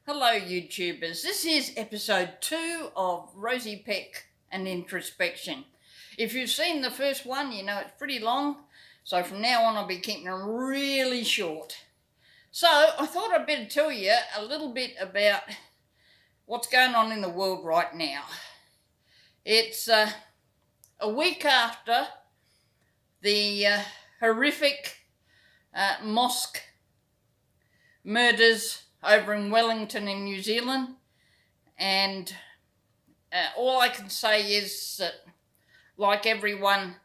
Hello YouTubers, this is episode 2 of Rosie Peck and Introspection. If you've seen the first one, you know it's pretty long, so from now on I'll be keeping them really short. So I thought I'd better tell you a little bit about what's going on in the world right now. It's a week after the horrific mosque murders over in Wellington in New Zealand, and all I can say is that, like everyone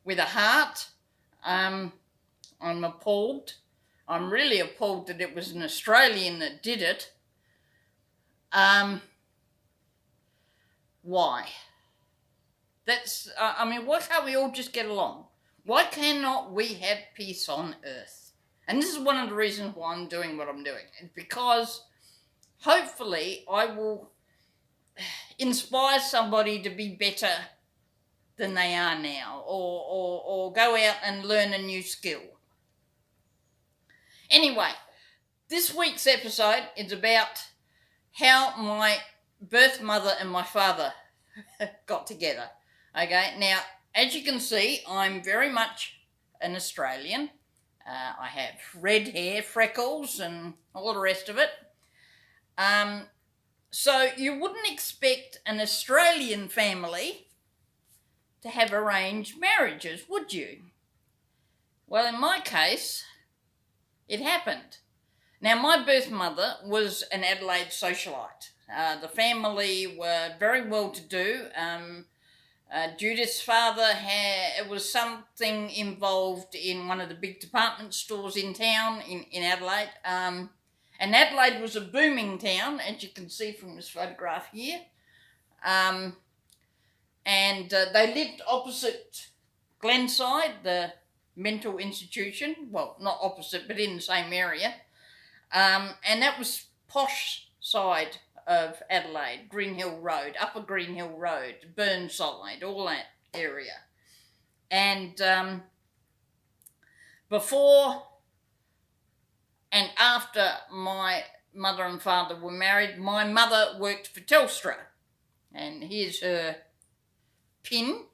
with a heart, I'm appalled. I'm really appalled that it was an Australian that did it. Why? Why can't we all just get along? Why cannot we have peace on earth? And this is one of the reasons why I'm doing what I'm doing. It's because hopefully I will inspire somebody to be better than they are now, or go out and learn a new skill. Anyway, this week's episode is about how my birth mother and my father got together. Okay, now, as you can see, I'm very much an Australian. I have red hair, freckles, and all the rest of it. So you wouldn't expect an Australian family to have arranged marriages, would you? Well, in my case, it happened. Now, my birth mother was an Adelaide socialite. The family were very well-to-do. Judith's father was something involved in one of the big department stores in town in Adelaide. And Adelaide was a booming town, as you can see from this photograph here. And they lived opposite Glenside, the mental institution. Well, not opposite, but in the same area. And that was posh side of Adelaide, Green Hill Road, Upper Green Hill Road, Burnside, all that area. And before and after my mother and father were married, my mother worked for Telstra. And here's her pin,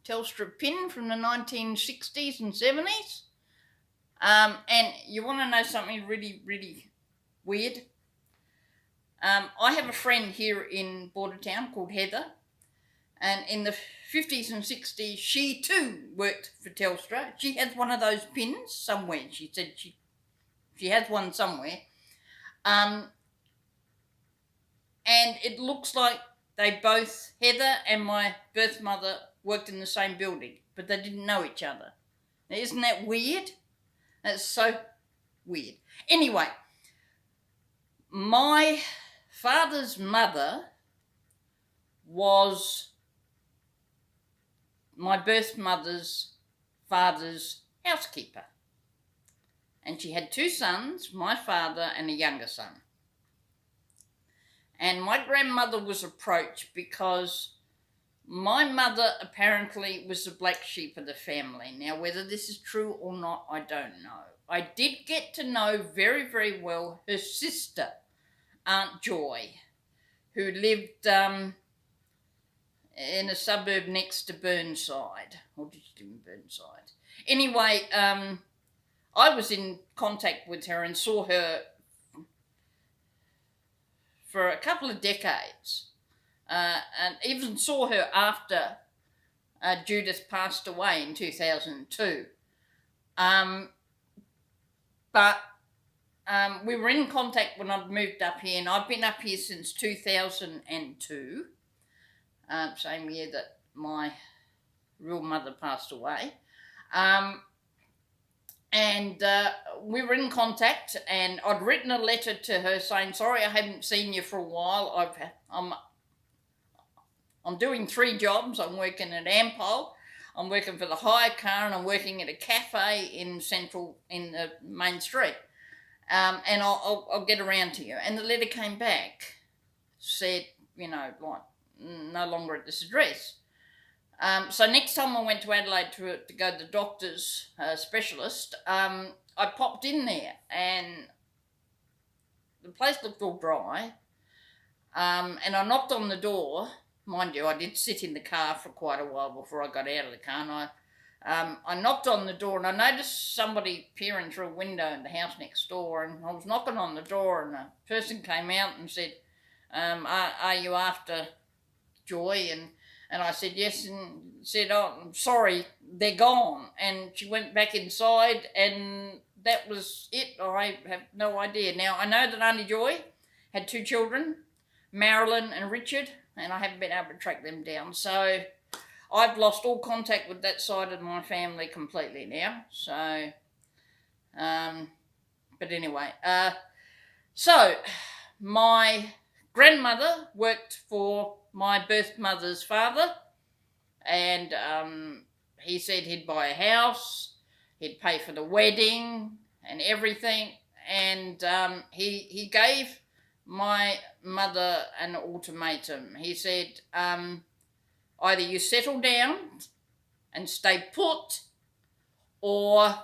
Telstra pin from the 1960s and 70s. And you want to know something really, really weird? I have a friend here in Bordertown called Heather, and in the 50s and 60s, she too worked for Telstra. She has one of those pins somewhere. She said she has one somewhere. And it looks like they both, Heather and my birth mother, worked in the same building, but they didn't know each other. Now, isn't that weird? That's so weird. Anyway, my father's mother was my birth mother's father's housekeeper. And she had 2 sons, my father and a younger son. And my grandmother was approached because my mother apparently was the black sheep of the family. Now, whether this is true or not, I don't know. I did get to know very, very well her sister, Aunt Joy, who lived in a suburb next to Burnside. Or did she live in Burnside? Anyway, I was in contact with her and saw her for a couple of decades. And even saw her after Judith passed away in 2002. But we were in contact when I moved up here, and I've been up here since 2002, same year that my real mother passed away. And we were in contact, and I'd written a letter to her saying, sorry, I haven't seen you for a while. I'm doing 3 jobs. I'm working at Ampol, I'm working for the hire car, and I'm working at a cafe in the main street. And I'll get around to you. And the letter came back, said, no longer at this address. So next time I went to Adelaide to go to the doctor's specialist, I popped in there, and the place looked all dry. And I knocked on the door. Mind you, I did sit in the car for quite a while before I got out of the car, and I knocked on the door, and I noticed somebody peering through a window in the house next door, and I was knocking on the door, and a person came out and said, are you after Joy? And I said, yes, and said, oh, I'm sorry, they're gone. And she went back inside, and that was it. I have no idea. Now, I know that Auntie Joy had 2 children, Marilyn and Richard, and I haven't been able to track them down. So I've lost all contact with that side of my family completely now. So, but anyway, so my grandmother worked for my birth mother's father, and he said he'd buy a house, he'd pay for the wedding and everything, and he gave my mother an ultimatum. He said, either you settle down and stay put, or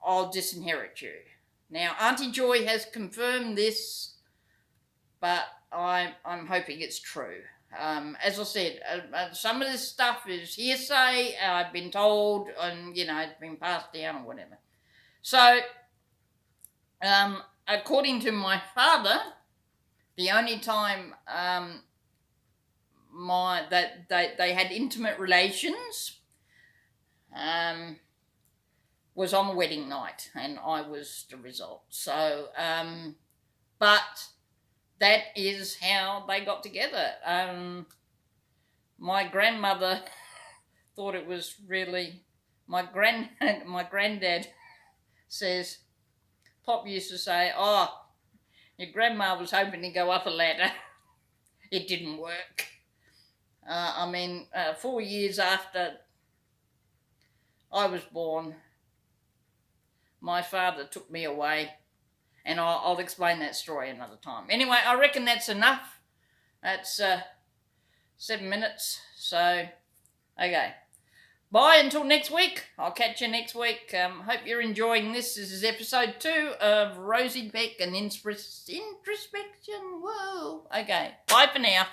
I'll disinherit you. Now, Auntie Joy has confirmed this, but I'm hoping it's true. As I said, some of this stuff is hearsay. I've been told, and it's been passed down or whatever. So, according to my father, the only time that they had intimate relations was on wedding night, and I was the result. So, but that is how they got together. My grandmother thought it was really, my granddad says, Pop used to say, oh, your grandma was hoping to go up a ladder. It didn't work. 4 years after I was born, my father took me away, and I'll explain that story another time. Anyway, I reckon that's enough. That's 7 minutes, so, okay. Bye until next week. I'll catch you next week. Hope you're enjoying this. This is episode 2 of Rosie Peck and Introspection. Whoa. Okay, bye for now.